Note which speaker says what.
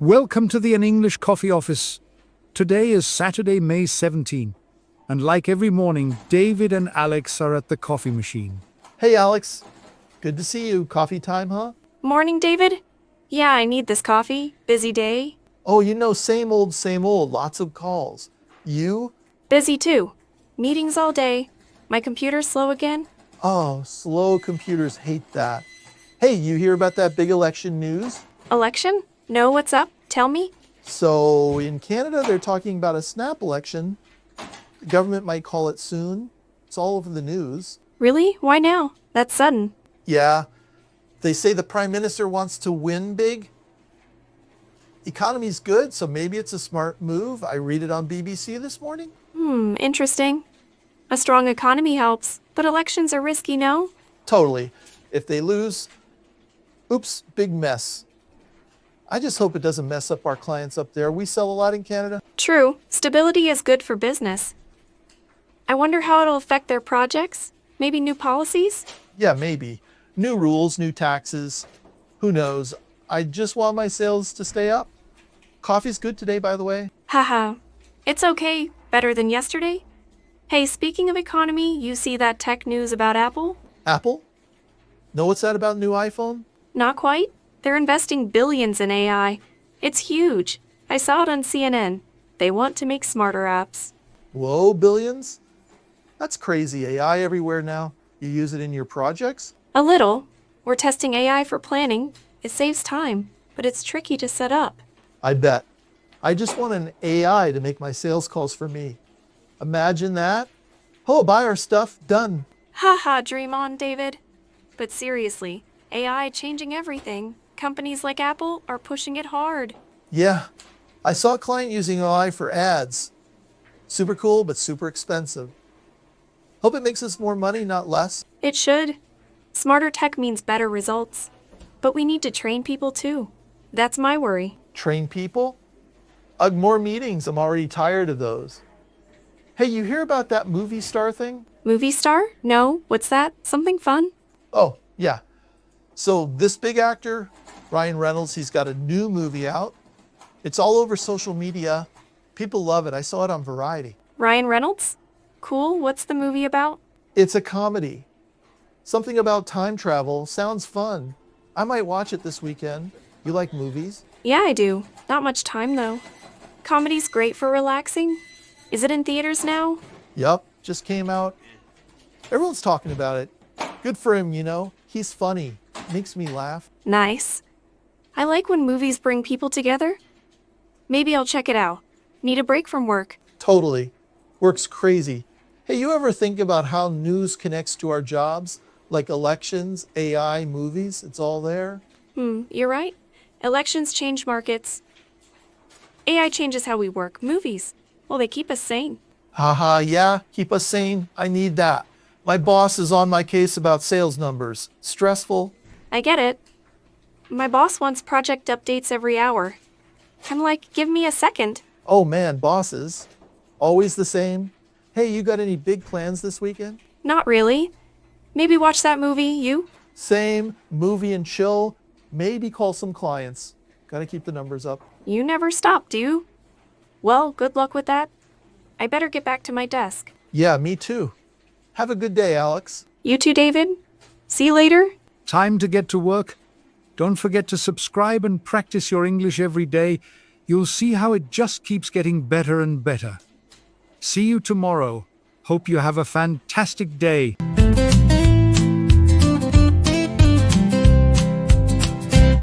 Speaker 1: Welcome to the An English Coffee Office. Today is Saturday, May 17, and like every morning, David and Alex are at the coffee machine.
Speaker 2: Hey Alex, good to see you. Coffee time, huh?
Speaker 3: Morning, David. Yeah, I need this coffee. Busy day.
Speaker 2: Oh, same old, lots of calls. You?
Speaker 3: Busy too. Meetings all day. My computer's slow again.
Speaker 2: Oh, slow computers hate that. Hey, you hear about that big election news?
Speaker 3: Election? No, what's up? Tell me.
Speaker 2: So, in Canada, they're talking about a snap election. The government might call it soon. It's all over the news.
Speaker 3: Really? Why now? That's sudden.
Speaker 2: Yeah, they say the Prime Minister wants to win big. Economy's good, so maybe it's a smart move. I read it on BBC this morning.
Speaker 3: Interesting. A strong economy helps, but elections are risky, no?
Speaker 2: Totally. If they lose, oops, big mess. I just hope it doesn't mess up our clients up there. We sell a lot in Canada.
Speaker 3: True. Stability is good for business. I wonder how it'll affect their projects? Maybe new policies?
Speaker 2: Yeah, maybe. New rules, new taxes. Who knows? I just want my sales to stay up. Coffee's good today, by the way.
Speaker 3: Haha. It's okay. Better than yesterday? Hey, speaking of economy, you see that tech news about Apple?
Speaker 2: Apple? Know what's that about new iPhone?
Speaker 3: Not quite. They're investing billions in AI. It's huge. I saw it on CNN. They want to make smarter apps.
Speaker 2: Whoa, billions? That's crazy. AI everywhere now. You use it in your projects?
Speaker 3: A little. We're testing AI for planning. It saves time, but it's tricky to set up.
Speaker 2: I bet. I just want an AI to make my sales calls for me. Imagine that. Oh, buy our stuff. Done.
Speaker 3: Haha, dream on, David. But seriously, AI changing everything. Companies like Apple are pushing it hard.
Speaker 2: Yeah. I saw a client using AI for ads. Super cool, but super expensive. Hope it makes us more money, not less.
Speaker 3: It should. Smarter tech means better results. But we need to train people too. That's my worry.
Speaker 2: Train people? Ugh, more meetings. I'm already tired of those. Hey, you hear about that movie star thing?
Speaker 3: Movie star? No. What's that? Something fun?
Speaker 2: Oh, yeah. So this big actor, Ryan Reynolds, he's got a new movie out. It's all over social media. People love it. I saw it on Variety.
Speaker 3: Ryan Reynolds? Cool. What's the movie about?
Speaker 2: It's a comedy. Something about time travel. Sounds fun. I might watch it this weekend. You like movies?
Speaker 3: Yeah, I do. Not much time though. Comedy's great for relaxing. Is it in theaters now?
Speaker 2: Yup, just came out. Everyone's talking about it. Good for him, He's funny. Makes me laugh.
Speaker 3: Nice. I like when movies bring people together. Maybe I'll check it out. Need a break from work.
Speaker 2: Totally. Work's crazy. Hey, you ever think about how news connects to our jobs? Like elections, AI, movies, it's all there.
Speaker 3: You're right. Elections change markets. AI changes how we work. Movies, well, they keep us sane.
Speaker 2: Haha, yeah, keep us sane. I need that. My boss is on my case about sales numbers. Stressful.
Speaker 3: I get it. My boss wants project updates every hour. I'm like, give me a second.
Speaker 2: Oh man, bosses. Always the same. Hey, you got any big plans this weekend?
Speaker 3: Not really. Maybe watch that movie, you?
Speaker 2: Same, movie and chill. Maybe call some clients. Gotta keep the numbers up.
Speaker 3: You never stop, do you? Well, good luck with that. I better get back to my desk.
Speaker 2: Yeah, me too. Have a good day, Alex.
Speaker 3: You too, David. See you later.
Speaker 1: Time to get to work. Don't forget to subscribe and practice your English every day. You'll see how it just keeps getting better and better. See you tomorrow. Hope you have a fantastic day.